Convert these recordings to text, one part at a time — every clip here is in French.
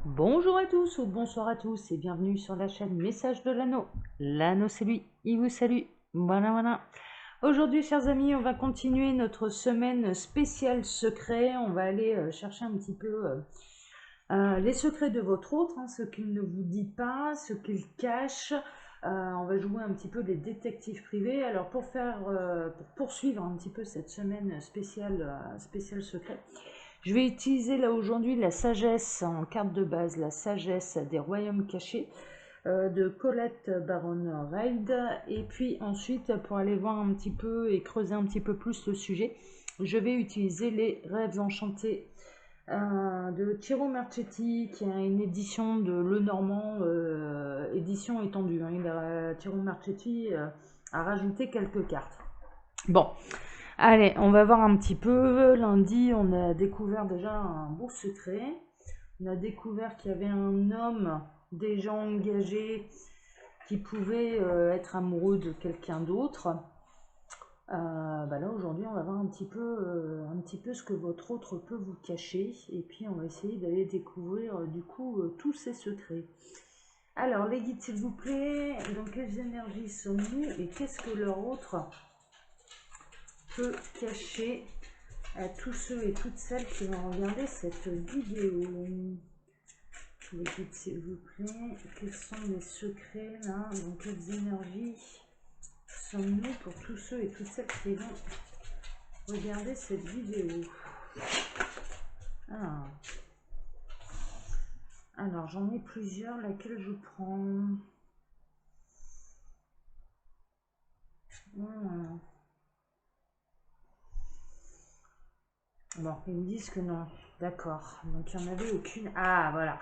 Bonjour à tous ou bonsoir à tous et bienvenue sur la chaîne Message de l'Anneau. L'Anneau c'est lui, il vous salue. Voilà. Aujourd'hui chers amis, on va continuer notre semaine spéciale secret. On va aller chercher un petit peu les secrets de votre autre, ce qu'il ne vous dit pas, ce qu'il cache. On va jouer un petit peu les détectives privés. Alors pour poursuivre un petit peu cette semaine spéciale secret, je vais utiliser là aujourd'hui la sagesse en carte de base, la sagesse des royaumes cachés de Colette Baron Reid. Et puis ensuite, pour aller voir un petit peu et creuser un petit peu plus le sujet, je vais utiliser les rêves enchantés de Thierry Marchetti, qui a une édition de Lenormand, édition étendue. Thierry Marchetti a rajouté quelques cartes. Bon, allez, on va voir un petit peu. Lundi, on a découvert déjà un beau secret. On a découvert qu'il y avait un homme déjà engagé qui pouvait être amoureux de quelqu'un d'autre. Là aujourd'hui, on va voir un petit peu ce que votre autre peut vous cacher. Et puis, on va essayer d'aller découvrir du coup tous ces secrets. Alors, les guides, s'il vous plaît, dans quelles énergies sommes-nous et qu'est-ce que leur autre peut cacher à tous ceux et toutes celles qui vont regarder cette vidéo. Les guides, s'il vous plaît, quels sont les secrets là, dans quelles énergies sommes-nous pour tous ceux et toutes celles qui vont regarder cette vidéo. Alors j'en ai plusieurs, laquelle je prends? Bon, ils me disent que non. D'accord. Donc il n'y en avait aucune. Ah, voilà.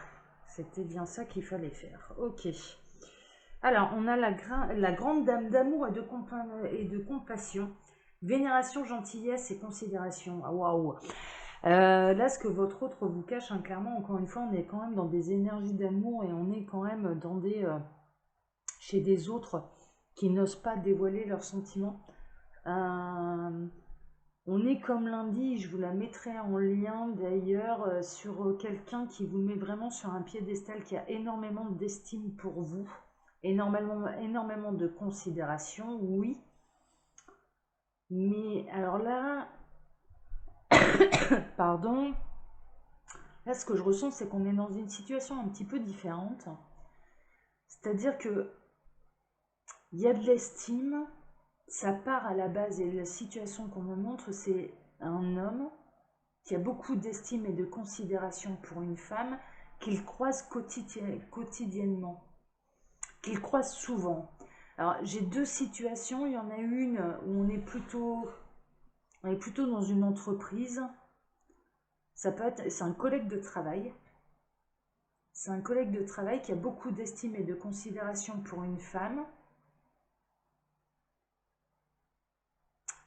C'était bien ça qu'il fallait faire. Ok. Alors, on a la grande dame d'amour et de compassion. Vénération, gentillesse et considération. Ah, waouh. Là, ce que votre autre vous cache, clairement, encore une fois, on est quand même dans des énergies d'amour et on est quand même dans chez des autres qui n'osent pas dévoiler leurs sentiments. On est comme lundi, je vous la mettrai en lien d'ailleurs sur quelqu'un qui vous met vraiment sur un piédestal, qui a énormément d'estime pour vous, énormément de considération, oui. Mais alors là, pardon, là ce que je ressens, c'est qu'on est dans une situation un petit peu différente. C'est-à-dire que il y a de l'estime, ça part à la base, et la situation qu'on me montre, c'est un homme qui a beaucoup d'estime et de considération pour une femme qu'il croise quotidiennement, qu'il croise souvent. Alors j'ai deux situations, il y en a une où on est plutôt dans une entreprise. Ça peut être, c'est un collègue de travail. C'est un collègue de travail qui a beaucoup d'estime et de considération pour une femme.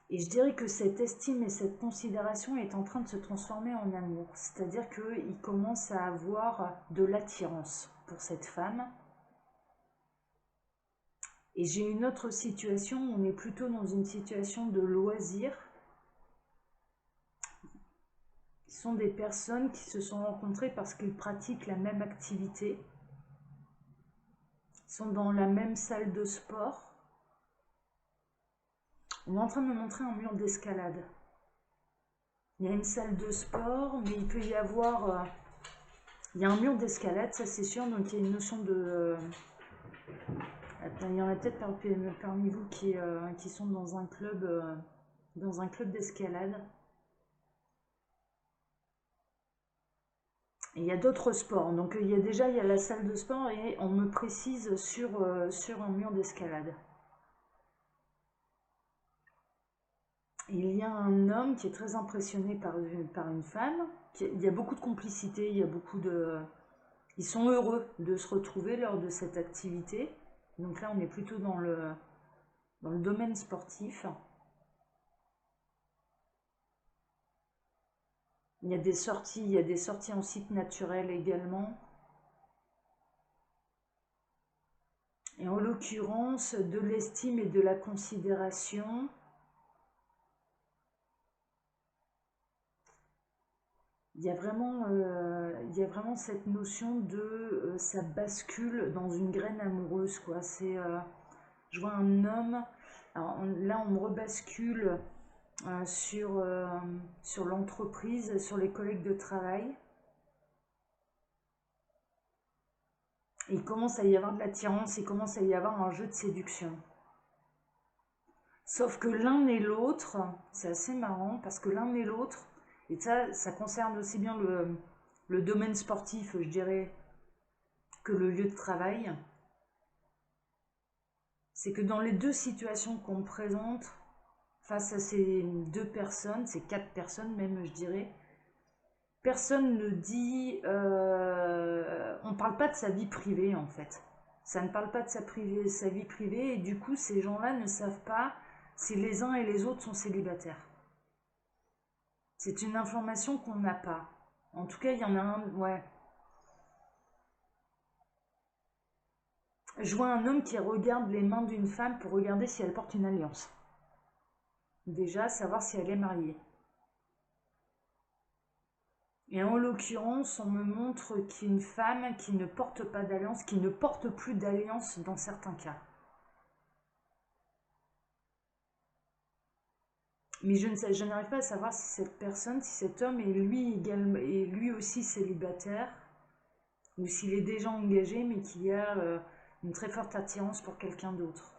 Et je dirais que cette estime et cette considération est en train de se transformer en amour. C'est-à-dire qu'il commence à avoir de l'attirance pour cette femme. Et j'ai une autre situation, on est plutôt dans une situation de loisir. Ce sont des personnes qui se sont rencontrées parce qu'ils pratiquent la même activité. Ils sont dans la même salle de sport. On est en train de me montrer un mur d'escalade. Il y a une salle de sport, mais il peut y avoir... il y a un mur d'escalade, ça c'est sûr, donc il y a une notion de... il y en a peut-être parmi vous qui sont dans un club d'escalade. Et il y a d'autres sports, donc il y a la salle de sport et on me précise sur un mur d'escalade. Il y a un homme qui est très impressionné par une femme. Il y a beaucoup de complicité, ils sont heureux de se retrouver lors de cette activité. Donc là, on est plutôt dans le domaine sportif. Il y a des sorties en site naturel également. Et en l'occurrence, de l'estime et de la considération. il y a vraiment cette notion de ça bascule dans une graine amoureuse, quoi. Je vois un homme, alors là on me rebascule sur l'entreprise, sur les collègues de travail. Il commence à y avoir de l'attirance, il commence à y avoir un jeu de séduction. Sauf que l'un et l'autre, c'est assez marrant parce que l'un et l'autre, et ça concerne aussi bien le domaine sportif, je dirais, que le lieu de travail, c'est que dans les deux situations qu'on me présente, face à ces deux personnes, ces quatre personnes même, je dirais, personne ne dit... on ne parle pas de sa vie privée, en fait. Ça ne parle pas de sa vie privée, et du coup, ces gens-là ne savent pas si les uns et les autres sont célibataires. C'est une information qu'on n'a pas. En tout cas, il y en a un... Ouais. Je vois un homme qui regarde les mains d'une femme pour regarder si elle porte une alliance. Déjà, savoir si elle est mariée. Et en l'occurrence, on me montre qu'il y a une femme qui ne porte pas d'alliance, qui ne porte plus d'alliance dans certains cas. Mais je n'arrive pas à savoir si cette personne, si cet homme est lui aussi célibataire, ou s'il est déjà engagé, mais qu'il y a une très forte attirance pour quelqu'un d'autre.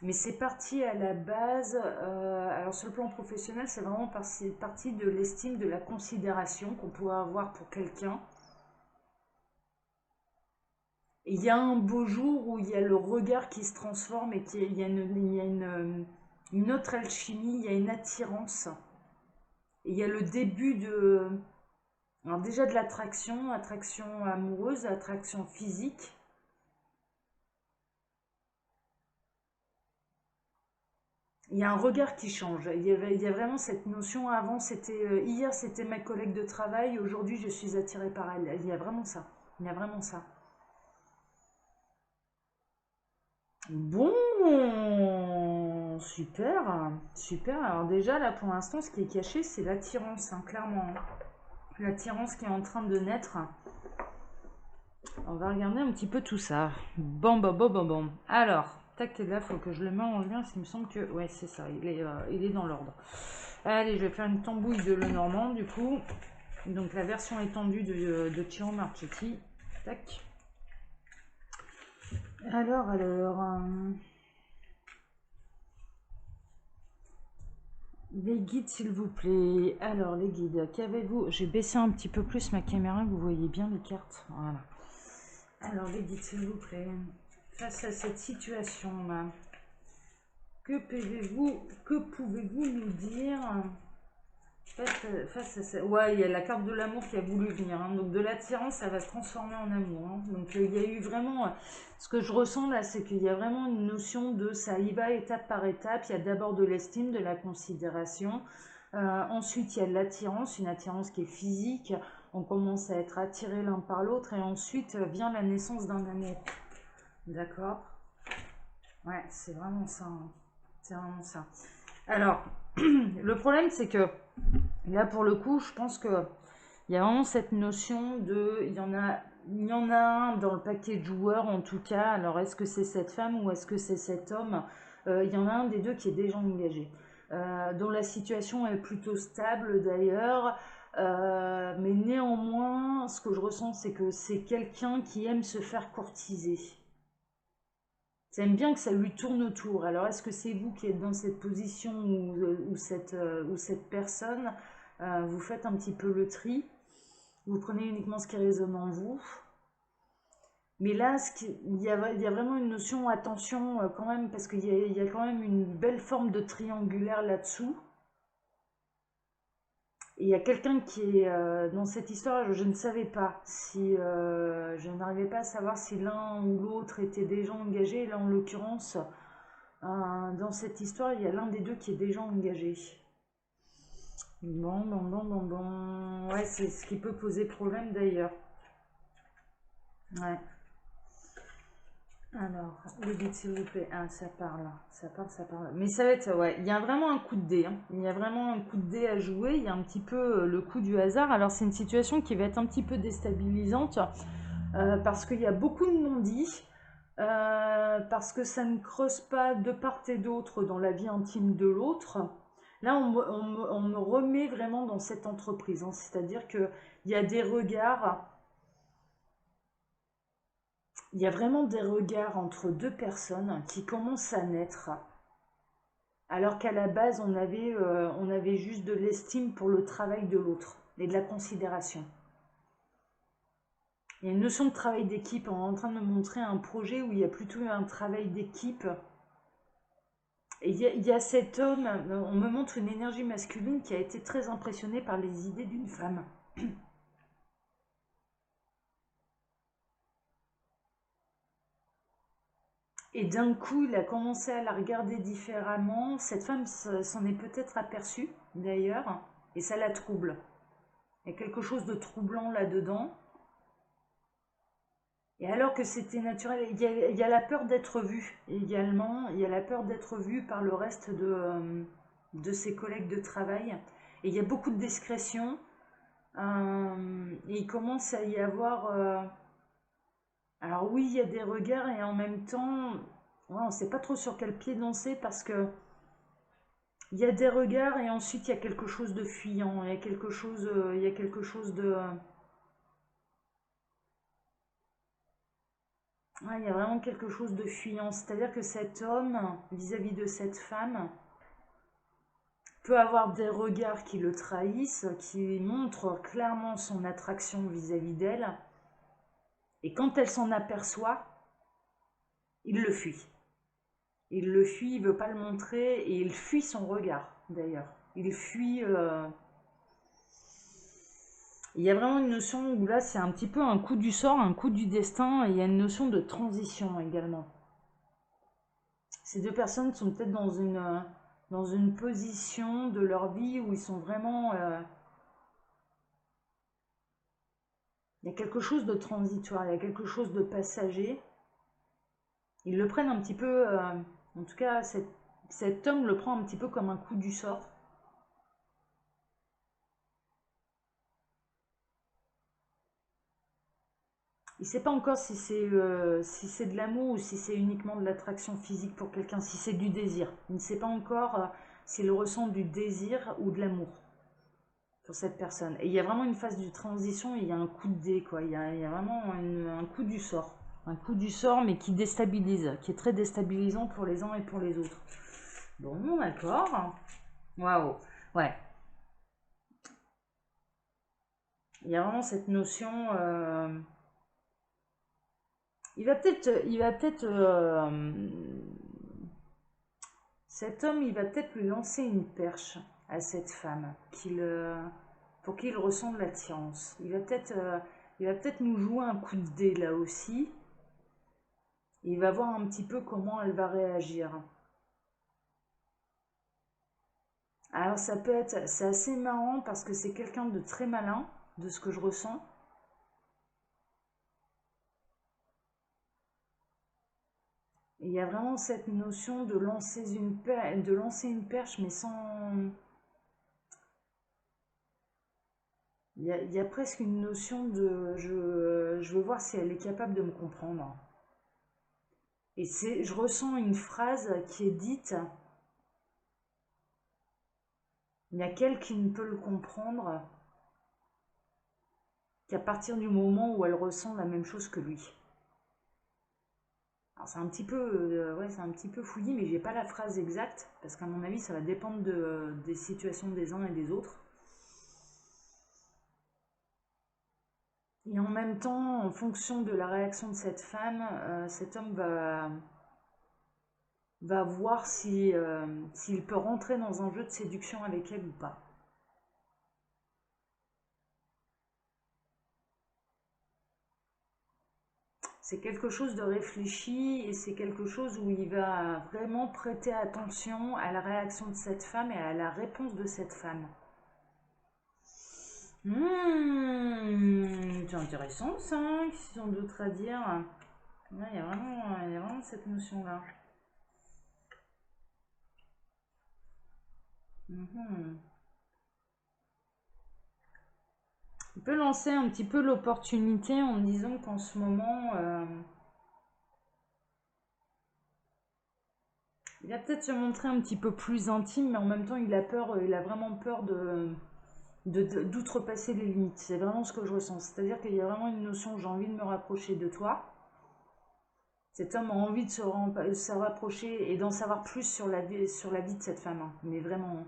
Mais c'est parti à la base, alors sur le plan professionnel, c'est vraiment parti de l'estime, de la considération qu'on pouvait avoir pour quelqu'un. Et il y a un beau jour où il y a le regard qui se transforme et il y a une autre alchimie, il y a une attirance. Et il y a le début de... Alors déjà de l'attraction, attraction amoureuse, attraction physique. Il y a un regard qui change. Il y a vraiment cette notion. Avant, hier, c'était ma collègue de travail. Aujourd'hui, je suis attirée par elle. Il y a vraiment ça. Il y a vraiment ça. Bon, super, super. Alors déjà, là, pour l'instant, ce qui est caché, c'est l'attirance, hein, clairement. L'attirance qui est en train de naître. On va regarder un petit peu tout ça. Bon, bon, bon, bon, bon. Alors, tac, là, faut que je le mélange bien, parce qu'il me semble que... Ouais, c'est ça, il est dans l'ordre. Allez, je vais faire une tambouille de Lenormand, du coup. Donc, la version étendue de Ciro Marchetti. Tac. Alors... Les guides, s'il vous plaît. Alors, les guides, qu'avez-vous? J'ai baissé un petit peu plus ma caméra, que vous voyez bien les cartes. Voilà. Alors, les guides, s'il vous plaît. Face à cette situation-là, que pouvez-vous nous dire face à ça? Ouais, il y a la carte de l'amour qui a voulu venir. Hein. Donc, de l'attirance, ça va se transformer en amour. Hein. Donc, il y a eu vraiment... ce que je ressens là, c'est qu'il y a vraiment une notion de ça y va étape par étape. Il y a d'abord de l'estime, de la considération. Ensuite, il y a de l'attirance, une attirance qui est physique. On commence à être attiré l'un par l'autre. Et ensuite vient la naissance d'un amour. D'accord? Ouais, c'est vraiment ça. Hein. C'est vraiment ça. Alors, le problème, c'est que là, pour le coup, je pense que il y a vraiment cette notion de... Il y en a un dans le paquet de joueurs, en tout cas. Alors, est-ce que c'est cette femme ou est-ce que c'est cet homme? Il y en a un des deux qui est déjà engagé. Dont la situation est plutôt stable, d'ailleurs. Mais néanmoins, ce que je ressens, c'est que c'est quelqu'un qui aime se faire courtiser. Ça aime bien que ça lui tourne autour. Alors, est-ce que c'est vous qui êtes dans cette position ou cette personne vous faites un petit peu le tri, vous prenez uniquement ce qui résonne en vous. Mais là, il y a vraiment une notion, attention quand même, parce qu'il y a quand même une belle forme de triangulaire là-dessous. Et il y a quelqu'un qui est dans cette histoire, je ne savais pas si... je n'arrivais pas à savoir si l'un ou l'autre était déjà engagé. Là, en l'occurrence, dans cette histoire, il y a l'un des deux qui est déjà engagé. Bon, bon, bon, bon, bon. Ouais, c'est ce qui peut poser problème d'ailleurs. Ouais. Alors, le guide, s'il vous plaît. Ah, ça parle, ça parle, ça parle. Mais ça va être, ouais, il y a vraiment un coup de dé. Hein. Il y a vraiment un coup de dé à jouer. Il y a un petit peu le coup du hasard. Alors, c'est une situation qui va être un petit peu déstabilisante parce qu'il y a beaucoup de non-dits, parce que ça ne creuse pas de part et d'autre dans la vie intime de l'autre. Là, on me remet vraiment dans cette entreprise. Hein. C'est-à-dire qu'il y a des regards. Il y a vraiment des regards entre deux personnes qui commencent à naître, alors qu'à la base, on avait juste de l'estime pour le travail de l'autre et de la considération. Il y a une notion de travail d'équipe. On est en train de me montrer un projet où il y a plutôt un travail d'équipe. Et il y a cet homme, on me montre une énergie masculine qui a été très impressionnée par les idées d'une femme. Et d'un coup, il a commencé à la regarder différemment. Cette femme s'en est peut-être aperçue, d'ailleurs, et ça la trouble. Il y a quelque chose de troublant là-dedans. Et alors que c'était naturel, il y a la peur d'être vu également. Il y a la peur d'être vu par le reste de ses collègues de travail. Et il y a beaucoup de discrétion. Et il commence à y avoir... alors oui, il y a des regards et en même temps, ouais, on ne sait pas trop sur quel pied danser parce que il y a des regards et ensuite il y a quelque chose de fuyant, il y a quelque chose de... ouais, il y a vraiment quelque chose de fuyant. C'est-à-dire que cet homme, vis-à-vis de cette femme, peut avoir des regards qui le trahissent, qui montrent clairement son attraction vis-à-vis d'elle. Et quand elle s'en aperçoit, il le fuit. Il le fuit, il ne veut pas le montrer et il fuit son regard d'ailleurs. Il fuit... Il y a vraiment une notion où là c'est un petit peu un coup du sort, un coup du destin et il y a une notion de transition également. Ces deux personnes sont peut-être dans une position de leur vie où ils sont vraiment... il y a quelque chose de transitoire, il y a quelque chose de passager. Ils le prennent un petit peu... en tout cas, cet homme le prend un petit peu comme un coup du sort. Il ne sait pas encore si c'est de l'amour ou si c'est uniquement de l'attraction physique pour quelqu'un, si c'est du désir. Il ne sait pas encore s'il ressent du désir ou de l'amour pour cette personne. Et il y a vraiment une phase de transition, il y a un coup de dé, quoi. Il y a vraiment un coup du sort. Un coup du sort, mais qui déstabilise, qui est très déstabilisant pour les uns et pour les autres. Bon, d'accord. Waouh. Ouais. Il y a vraiment cette notion... il va peut-être... cet homme, il va peut-être lui lancer une perche à cette femme pour qu'il ressente l'attirance. Il va peut-être nous jouer un coup de dé là aussi. Il va voir un petit peu comment elle va réagir. Alors c'est assez marrant parce que c'est quelqu'un de très malin, de ce que je ressens. Et il y a vraiment cette notion de lancer une perche, mais sans... Il y a presque une notion de... Je veux voir si elle est capable de me comprendre. Et je ressens une phrase qui est dite, il n'y a qu'elle qui ne peut le comprendre qu'à partir du moment où elle ressent la même chose que lui. Alors c'est un petit peu, ouais, c'est un petit peu fouillis, mais j'ai pas la phrase exacte, parce qu'à mon avis, ça va dépendre des situations des uns et des autres. Et en même temps, en fonction de la réaction de cette femme, cet homme va voir s'il peut rentrer dans un jeu de séduction avec elle ou pas. C'est quelque chose de réfléchi et c'est quelque chose où il va vraiment prêter attention à la réaction de cette femme et à la réponse de cette femme. C'est intéressant ça, qu'est-ce qu'ils ont d'autre à dire? Ouais, il y a vraiment cette notion-là. Mhm. Il peut lancer un petit peu l'opportunité en disant qu'en ce moment, il va peut-être se montrer un petit peu plus intime, mais en même temps, il a peur, il a vraiment peur d'outrepasser les limites. C'est vraiment ce que je ressens. C'est-à-dire qu'il y a vraiment une notion, j'ai envie de me rapprocher de toi. Cet homme a envie de se rapprocher et d'en savoir plus sur la vie de cette femme, hein. Mais vraiment, hein.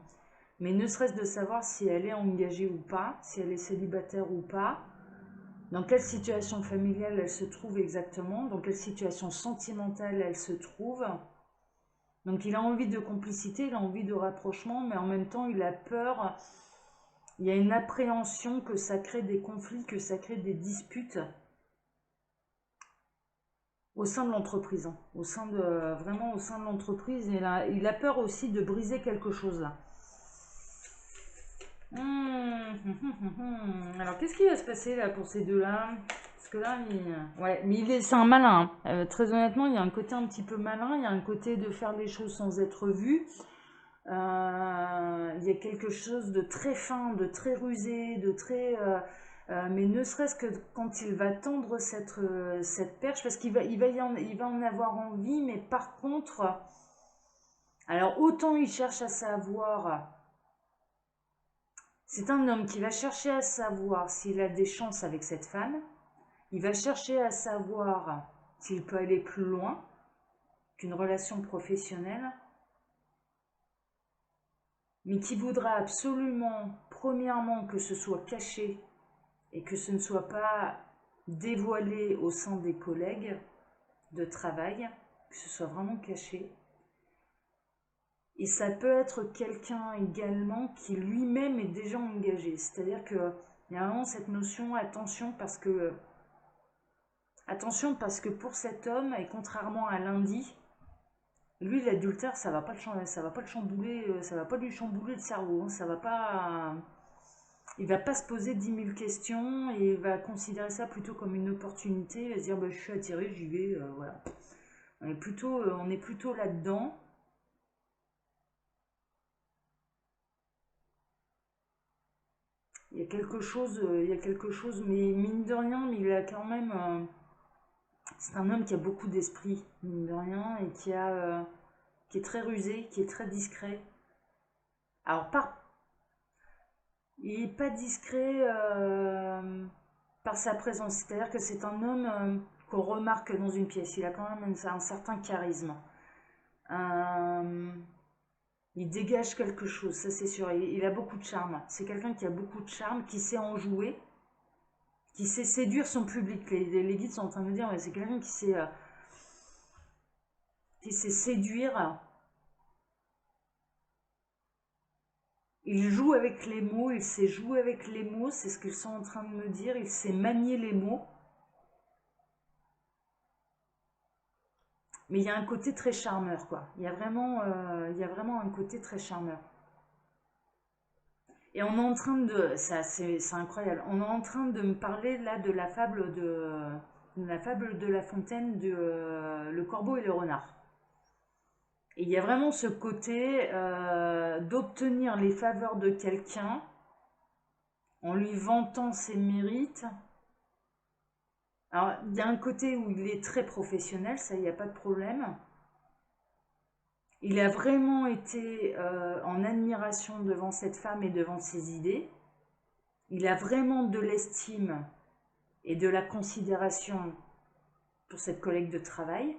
Mais ne serait-ce de savoir si elle est engagée ou pas, si elle est célibataire ou pas, dans quelle situation familiale elle se trouve exactement, dans quelle situation sentimentale elle se trouve. Donc il a envie de complicité, il a envie de rapprochement, mais en même temps il a peur, il y a une appréhension que ça crée des conflits, que ça crée des disputes au sein de l'entreprise, hein. Vraiment au sein de l'entreprise, il a peur aussi de briser quelque chose là. Alors, qu'est-ce qui va se passer là pour ces deux-là? Parce que là, ouais, mais c'est un malin, hein. Très honnêtement, il y a un côté un petit peu malin, il y a un côté de faire les choses sans être vu. Il y a quelque chose de très fin, de très rusé, de très... mais ne serait-ce que quand il va tendre cette perche, parce il va en avoir envie, mais par contre, alors autant il cherche à savoir, c'est un homme qui va chercher à savoir s'il a des chances avec cette femme, il va chercher à savoir s'il peut aller plus loin qu'une relation professionnelle, mais qui voudra absolument, premièrement, que ce soit caché et que ce ne soit pas dévoilé au sein des collègues de travail, que ce soit vraiment caché. Et ça peut être quelqu'un également qui lui-même est déjà engagé. C'est-à-dire qu'il y a vraiment cette notion, attention parce que pour cet homme, et contrairement à lundi, lui l'adultère, ça va pas le chambouler, ça va pas lui chambouler le cerveau, hein, ça va pas... Il va pas se poser 10 000 questions et il va considérer ça plutôt comme une opportunité. Il va se dire bah, je suis attiré, j'y vais, voilà. On est plutôt là-dedans. Il y a quelque chose, mais mine de rien, mais il a quand même. C'est un homme qui a beaucoup d'esprit, mine de rien, et qui est très rusé, qui est très discret. Alors, il n'est pas discret par sa présence, c'est-à-dire que c'est un homme qu'on remarque dans une pièce. Il a quand même un certain charisme. Euh, il dégage quelque chose, ça c'est sûr. Il a beaucoup de charme. C'est quelqu'un qui a beaucoup de charme, qui sait en jouer, qui sait séduire son public. Les guides sont en train de me dire, ouais, c'est quelqu'un qui sait séduire. Il joue avec les mots, il sait jouer avec les mots, c'est ce qu'ils sont en train de me dire. Il sait manier les mots. Mais il y a un côté très charmeur, quoi. Il y a vraiment un côté très charmeur. Et on est en train de, ça c'est incroyable, on est en train de me parler là de la fable de La Fontaine de Le Corbeau et le Renard. Et il y a vraiment ce côté d'obtenir les faveurs de quelqu'un en lui vantant ses mérites. Alors, il y a un côté où il est très professionnel, ça, il n'y a pas de problème. Il a vraiment été en admiration devant cette femme et devant ses idées. Il a vraiment de l'estime et de la considération pour cette collègue de travail.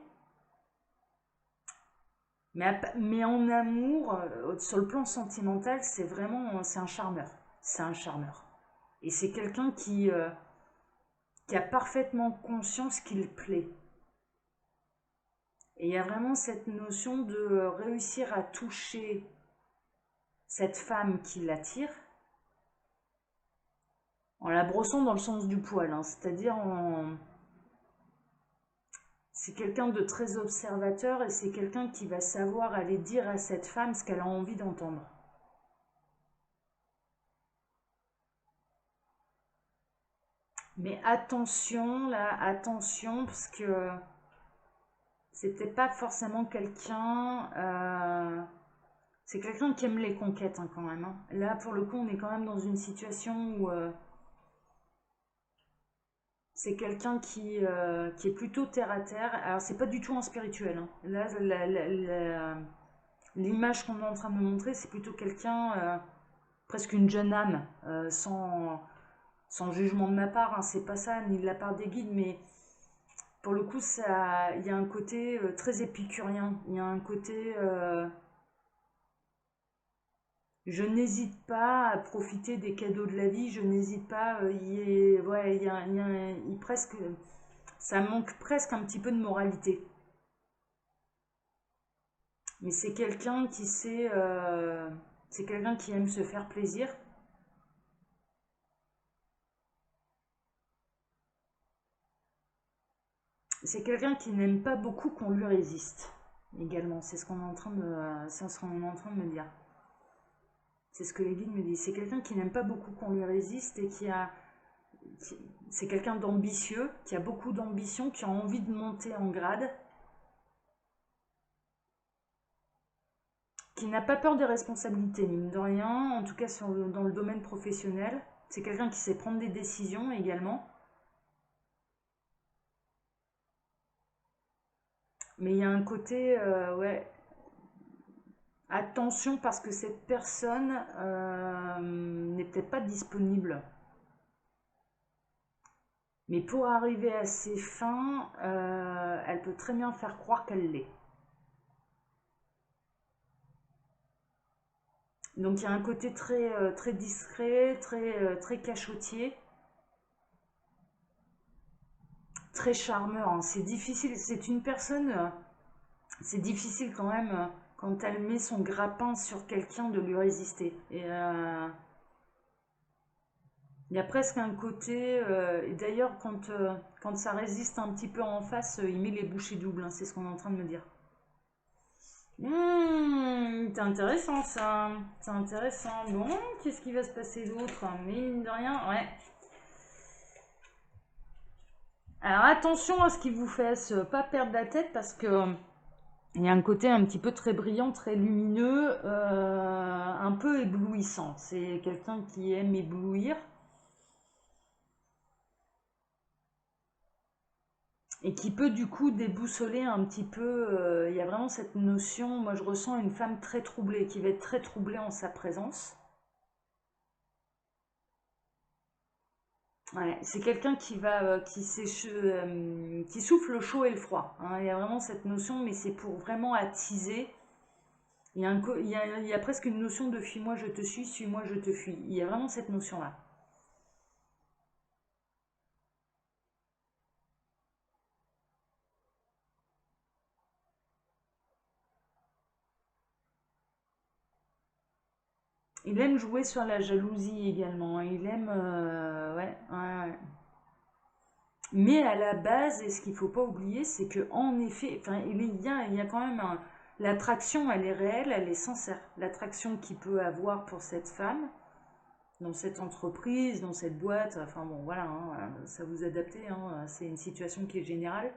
Mais en amour, sur le plan sentimental, c'est un charmeur. C'est un charmeur. Et c'est quelqu'un qui a parfaitement conscience qu'il plaît. Et il y a vraiment cette notion de réussir à toucher cette femme qui l'attire en la brossant dans le sens du poil, hein, c'est-à-dire c'est quelqu'un de très observateur et c'est quelqu'un qui va savoir aller dire à cette femme ce qu'elle a envie d'entendre. Mais attention, là, attention, parce que C'est peut-être pas forcément quelqu'un... c'est quelqu'un qui aime les conquêtes hein, quand même. Hein. Là, pour le coup, on est quand même dans une situation où c'est quelqu'un qui est plutôt terre à terre. Alors, c'est pas du tout un spirituel. Hein. Là, l'image qu'on est en train de me montrer, c'est plutôt quelqu'un, presque une jeune âme, sans jugement de ma part. Hein, c'est pas ça, ni de la part des guides, mais pour le coup, ça, il y a un côté très épicurien. Il y a un côté... je n'hésite pas à profiter des cadeaux de la vie, je n'hésite pas, ouais, presque, ça manque presque un petit peu de moralité. Mais c'est quelqu'un qui sait, c'est quelqu'un qui aime se faire plaisir. C'est quelqu'un qui n'aime pas beaucoup qu'on lui résiste. Également, c'est ce qu'on est en train de, c'est ce qu'on est en train de me dire. C'est ce que les guides me disent. C'est quelqu'un qui n'aime pas beaucoup qu'on lui résiste et c'est quelqu'un d'ambitieux, qui a beaucoup d'ambition, qui a envie de monter en grade, qui n'a pas peur des responsabilités, mine de rien, en tout cas dans le domaine professionnel. C'est quelqu'un qui sait prendre des décisions également. Mais il y a un côté, ouais, attention parce que cette personne n'est peut-être pas disponible. Mais pour arriver à ses fins, elle peut très bien faire croire qu'elle l'est. Donc il y a un côté très discret, très cachotier, très charmeur. Hein. C'est difficile, c'est une personne, c'est difficile quand même, quand elle met son grappin sur quelqu'un, de lui résister. Et il y a presque un côté, et d'ailleurs quand ça résiste un petit peu en face, il met les bouchées doubles, hein, c'est ce qu'on est en train de me dire. C'est intéressant ça, c'est intéressant. Bon, qu'est-ce qui va se passer d'autre? Mais mine de rien, ouais. Alors attention à ce qui vous fasse pas perdre la tête parce que il y a un côté un petit peu très brillant, très lumineux, un peu éblouissant. C'est quelqu'un qui aime éblouir et qui peut du coup déboussoler un petit peu. Il y a vraiment cette notion, moi je ressens une femme très troublée, qui va être très troublée en sa présence. Ouais, c'est quelqu'un qui souffle le chaud et le froid. Hein. Il y a vraiment cette notion, mais c'est pour vraiment attiser. Il y a presque une notion de fuis-moi, je te suis-moi, je te fuis. Il y a vraiment cette notion-là. Il aime jouer sur la jalousie également. Il aime, ouais, ouais, ouais. Mais à la base, et ce qu'il ne faut pas oublier, c'est que en effet, enfin, il y a quand même l'attraction, elle est réelle, elle est sincère. L'attraction qu'il peut avoir pour cette femme, dans cette entreprise, dans cette boîte, enfin bon, voilà, hein, ça vous adaptez, hein, c'est une situation qui est générale.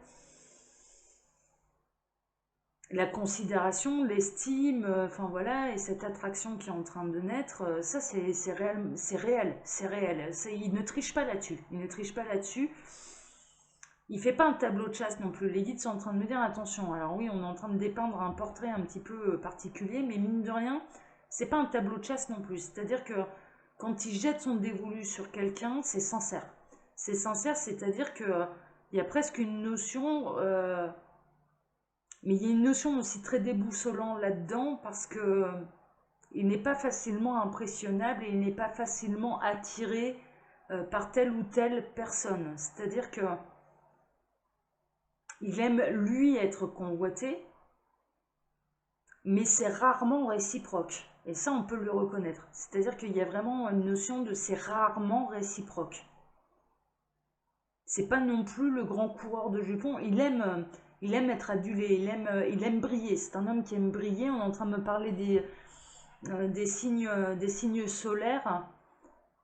La considération, l'estime, enfin voilà, et cette attraction qui est en train de naître, ça c'est réel, c'est réel, c'est réel. Il ne triche pas là-dessus, il ne triche pas là-dessus. Il fait pas un tableau de chasse non plus. Les guides sont en train de me dire attention. Alors oui, on est en train de dépeindre un portrait un petit peu particulier, mais mine de rien, c'est pas un tableau de chasse non plus. C'est-à-dire que quand il jette son dévolu sur quelqu'un, c'est sincère. C'est sincère, c'est-à-dire que il y a presque une notion, mais il y a une notion aussi très déboussolant là-dedans parce que il n'est pas facilement impressionnable et il n'est pas facilement attiré par telle ou telle personne. C'est-à-dire que il aime lui être convoité, mais c'est rarement réciproque. Et ça, on peut le reconnaître. C'est-à-dire qu'il y a vraiment une notion de c'est rarement réciproque. C'est pas non plus le grand coureur de jupons. Il aime être adulé, il aime briller. C'est un homme qui aime briller. On est en train de me parler des signes solaires.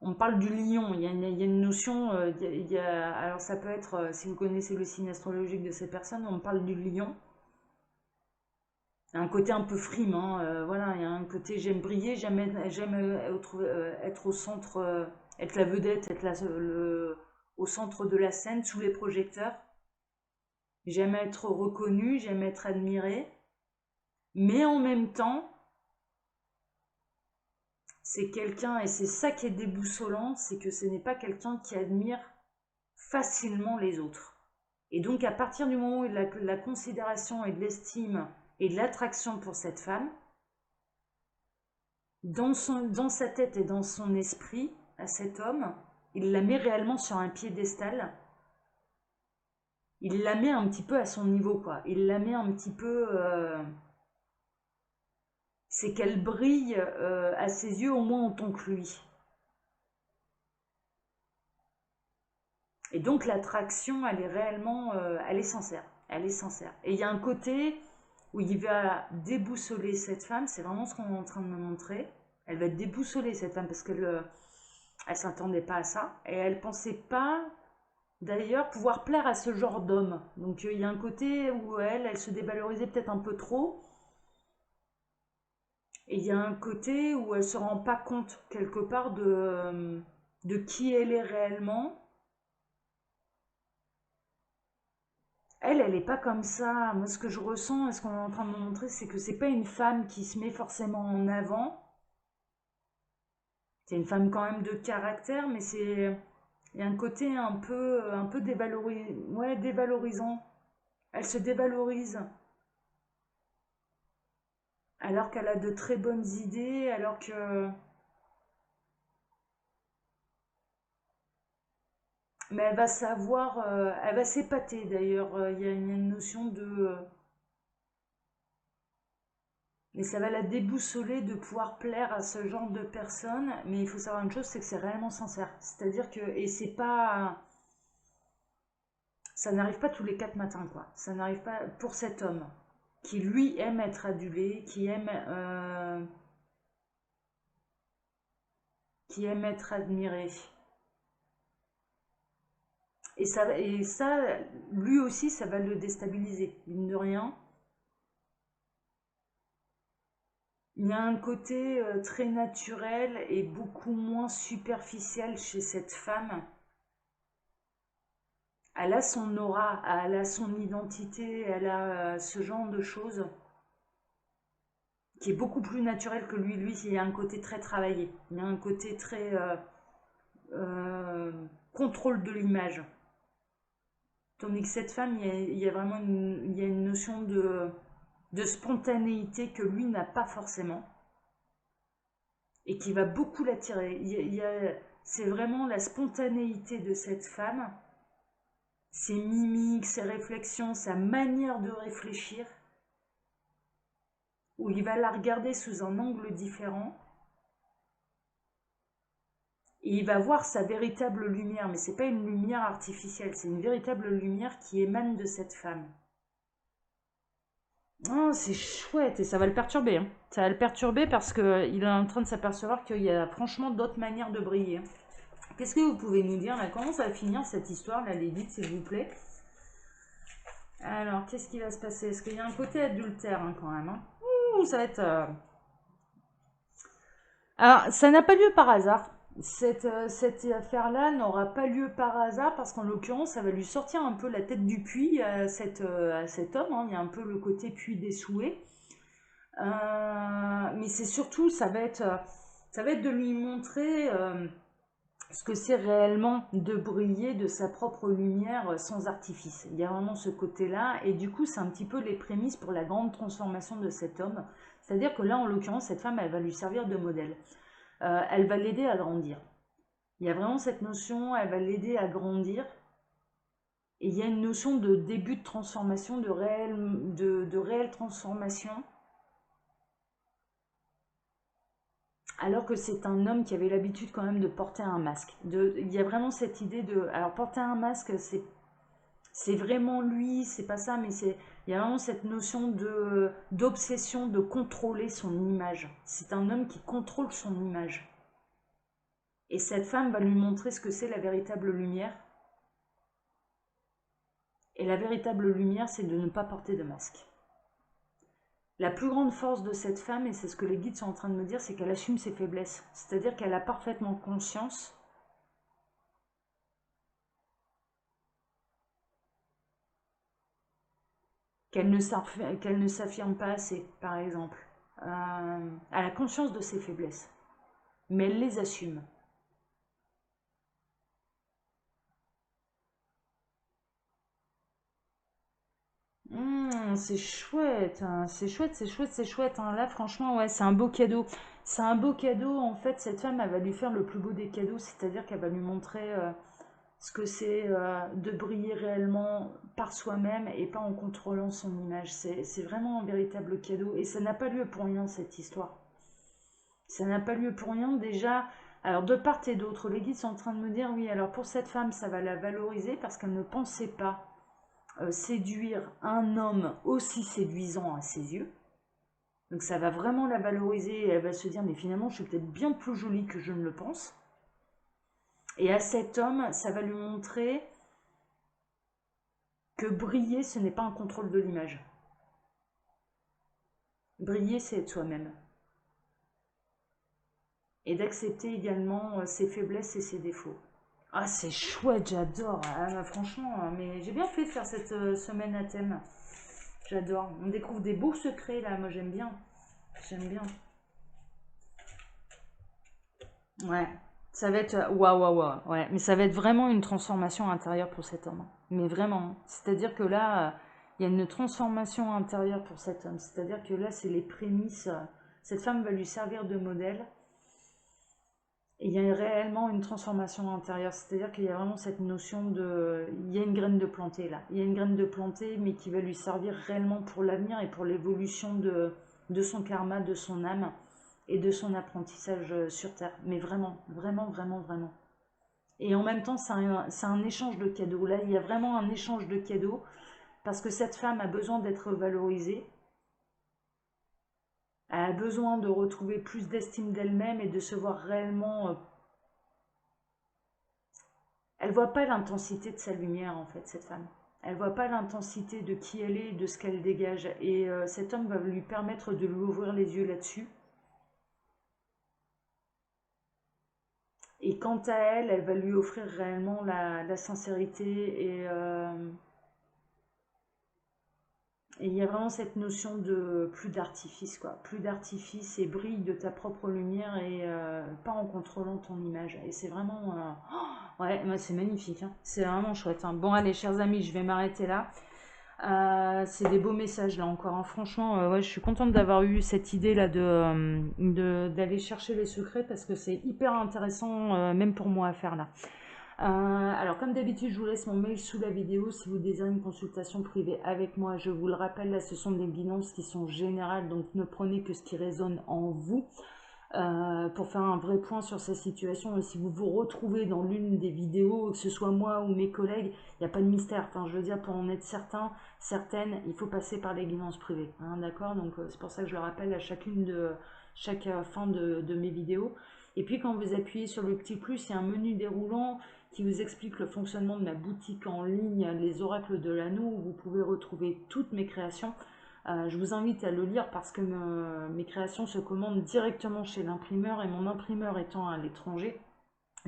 On parle du lion. Il y a une notion. Alors ça peut être, si vous connaissez le signe astrologique de ces personnes, on parle du lion. un côté un peu frime, hein, voilà, il y a un côté j'aime briller, j'aime être au centre, être la vedette, être au centre de la scène, sous les projecteurs. J'aime être reconnue, j'aime être admirée, mais en même temps, c'est quelqu'un, et c'est ça qui est déboussolant, c'est que ce n'est pas quelqu'un qui admire facilement les autres. Et donc à partir du moment où il a de la considération et de l'estime et de l'attraction pour cette femme, dans sa tête et dans son esprit, à cet homme, il la met réellement sur un piédestal. Il la met un petit peu à son niveau, quoi. Il la met un petit peu... c'est qu'elle brille à ses yeux au moins autant que lui. Et donc l'attraction, elle est réellement... elle est sincère. Elle est sincère. Et il y a un côté où il va déboussoler cette femme, c'est vraiment ce qu'on est en train de me montrer. Elle va déboussoler cette femme parce qu'elle elle s'attendait pas à ça. Et elle pensait pas d'ailleurs pouvoir plaire à ce genre d'homme. Donc il y a un côté où elle se dévalorisait peut-être un peu trop. Et il y a un côté où elle se rend pas compte quelque part de qui elle est réellement. Elle est pas comme ça. Moi, ce que je ressens et ce qu'on est en train de me montrer, c'est que c'est pas une femme qui se met forcément en avant. C'est une femme quand même de caractère, mais il y a un côté un peu ouais, dévalorisant. Elle se dévalorise alors qu'elle a de très bonnes idées, alors que... Mais elle va savoir, elle va s'épater d'ailleurs. Il y a une notion de... mais ça va la déboussoler de pouvoir plaire à ce genre de personnes. Mais il faut savoir une chose, c'est que c'est réellement sincère. C'est-à-dire que... Et c'est pas... Ça n'arrive pas tous les 4 matins, quoi. Ça n'arrive pas pour cet homme qui, lui, aime être adulé, qui aime être admiré. Et ça, lui aussi, ça va le déstabiliser. Mine de rien, il y a un côté très naturel et beaucoup moins superficiel chez cette femme. Elle a son aura, elle a son identité, elle a ce genre de choses qui est beaucoup plus naturel que lui. Lui, il y a un côté très travaillé. Il y a un côté très euh, contrôle de l'image. Tandis que cette femme, il y a vraiment il y a une notion de spontanéité que lui n'a pas forcément et qui va beaucoup l'attirer. C'est vraiment la spontanéité de cette femme, ses mimiques, ses réflexions, sa manière de réfléchir, où il va la regarder sous un angle différent et il va voir sa véritable lumière, mais c'est pas une lumière artificielle, c'est une véritable lumière qui émane de cette femme. Oh, c'est chouette et ça va le perturber, hein. Ça va le perturber parce qu'il est en train de s'apercevoir qu'il y a franchement d'autres manières de briller. Qu'est-ce que vous pouvez nous dire là? Comment ça va finir cette histoire là, les s'il vous plaît? Alors, qu'est-ce qui va se passer? Est-ce qu'il y a un côté adultère hein, quand même hein? Ouh, ça va être... Alors, ça n'a pas lieu par hasard. Cette affaire-là n'aura pas lieu par hasard parce qu'en l'occurrence, ça va lui sortir un peu la tête du puits à cet homme, hein. Il y a un peu le côté puits des souhaits. Mais c'est surtout, ça va être de lui montrer ce que c'est réellement de briller de sa propre lumière sans artifice. Il y a vraiment ce côté-là, et du coup, c'est un petit peu les prémices pour la grande transformation de cet homme. C'est-à-dire que là, en l'occurrence, cette femme, elle va lui servir de modèle. Elle va l'aider à grandir. Il y a vraiment cette notion, elle va l'aider à grandir. Et il y a une notion de début de transformation, de réelle transformation. Alors que c'est un homme qui avait l'habitude quand même de porter un masque. Il y a vraiment cette idée de... Alors porter un masque, c'est vraiment lui, c'est pas ça, mais il y a vraiment cette notion d'obsession, de contrôler son image. C'est un homme qui contrôle son image. Et cette femme va lui montrer ce que c'est la véritable lumière. Et la véritable lumière, c'est de ne pas porter de masque. La plus grande force de cette femme, et c'est ce que les guides sont en train de me dire, c'est qu'elle assume ses faiblesses. C'est-à-dire qu'elle a parfaitement conscience qu'elle ne s'affirme pas assez, par exemple. Elle a conscience de ses faiblesses, mais elle les assume. C'est chouette, hein, c'est chouette, c'est chouette, c'est chouette, hein. Là, franchement, ouais, c'est un beau cadeau. C'est un beau cadeau. En fait, cette femme, elle va lui faire le plus beau des cadeaux, c'est-à-dire qu'elle va lui montrer ce que c'est de briller réellement par soi-même et pas en contrôlant son image. C'est vraiment un véritable cadeau. Et ça n'a pas lieu pour rien, cette histoire. Ça n'a pas lieu pour rien. Déjà, alors de part et d'autre, les guides sont en train de me dire, oui, alors pour cette femme, ça va la valoriser parce qu'elle ne pensait pas séduire un homme aussi séduisant à ses yeux. Donc ça va vraiment la valoriser et elle va se dire, mais finalement, je suis peut-être bien plus jolie que je ne le pense. Et à cet homme, ça va lui montrer que briller, ce n'est pas un contrôle de l'image. Briller, c'est être soi-même. Et d'accepter également ses faiblesses et ses défauts. Ah, c'est chouette, j'adore. Ah, franchement, mais j'ai bien fait de faire cette semaine à thème. J'adore. On découvre des beaux secrets là, moi j'aime bien. J'aime bien. Ouais. Ça va être. Waouh, waouh, waouh. Ouais. Mais ça va être vraiment une transformation intérieure pour cet homme. Mais vraiment. C'est-à-dire que là, il y a une transformation intérieure pour cet homme. C'est-à-dire que là, c'est les prémices. Cette femme va lui servir de modèle. Et il y a réellement une transformation intérieure. C'est-à-dire qu'il y a vraiment cette notion de. Il y a une graine de plantée là. Il y a une graine de plantée, mais qui va lui servir réellement pour l'avenir et pour l'évolution de son karma, de son âme et de son apprentissage sur Terre. Mais vraiment, vraiment, vraiment, vraiment. Et en même temps, c'est un échange de cadeaux. Là, il y a vraiment un échange de cadeaux parce que cette femme a besoin d'être valorisée. Elle a besoin de retrouver plus d'estime d'elle-même et de se voir réellement. Elle voit pas l'intensité de sa lumière, en fait, cette femme. Elle voit pas l'intensité de qui elle est et de ce qu'elle dégage. Et cet homme va lui permettre de lui ouvrir les yeux là-dessus. Et quant à elle, elle va lui offrir réellement la sincérité et il y a vraiment cette notion de plus d'artifice, quoi. Plus d'artifice et brille de ta propre lumière et pas en contrôlant ton image. Et c'est vraiment... ouais, c'est magnifique, hein. C'est vraiment chouette, hein. Bon, allez, chers amis, je vais m'arrêter là. C'est des beaux messages là encore, hein. Franchement, ouais, je suis contente d'avoir eu cette idée là d'aller chercher les secrets parce que c'est hyper intéressant, même pour moi à faire là. Alors comme d'habitude, je vous laisse mon mail sous la vidéo si vous désirez une consultation privée avec moi. Je vous le rappelle, là ce sont des guidances qui sont générales, donc ne prenez que ce qui résonne en vous. Pour faire un vrai point sur ces situations. Et si vous vous retrouvez dans l'une des vidéos, que ce soit moi ou mes collègues, il n'y a pas de mystère. Enfin, je veux dire, pour en être certain, certaines, il faut passer par les guidances privées. Hein, d'accord. Donc, c'est pour ça que je le rappelle à chaque fin de mes vidéos. Et puis, quand vous appuyez sur le petit plus, il y a un menu déroulant qui vous explique le fonctionnement de ma boutique en ligne, les oracles de l'anneau, où vous pouvez retrouver toutes mes créations. Je vous invite à le lire parce que mes créations se commandent directement chez l'imprimeur et mon imprimeur étant à l'étranger,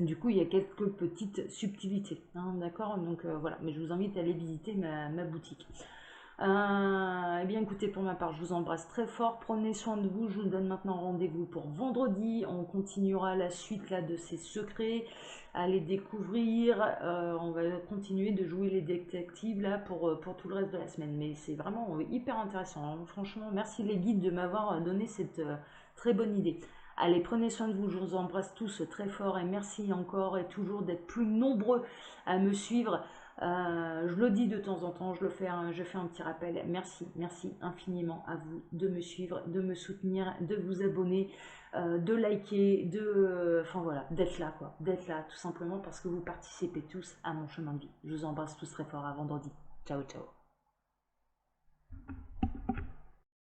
du coup il y a quelques petites subtilités, hein, d'accord, donc voilà, mais je vous invite à aller visiter ma boutique. Eh bien écoutez, pour ma part, je vous embrasse très fort, prenez soin de vous, je vous donne maintenant rendez-vous pour vendredi, on continuera la suite là de ces secrets, à les découvrir, on va continuer de jouer les détectives là pour tout le reste de la semaine, mais c'est vraiment hyper intéressant, hein. Franchement, merci les guides de m'avoir donné cette très bonne idée. Allez, prenez soin de vous, je vous embrasse tous très fort et merci encore et toujours d'être plus nombreux à me suivre. Je le dis de temps en temps, je fais un petit rappel. Merci, merci infiniment à vous de me suivre, de me soutenir, de vous abonner, de liker, enfin voilà, d'être là quoi, d'être là tout simplement parce que vous participez tous à mon chemin de vie. Je vous embrasse tous très fort à vendredi. Ciao, ciao.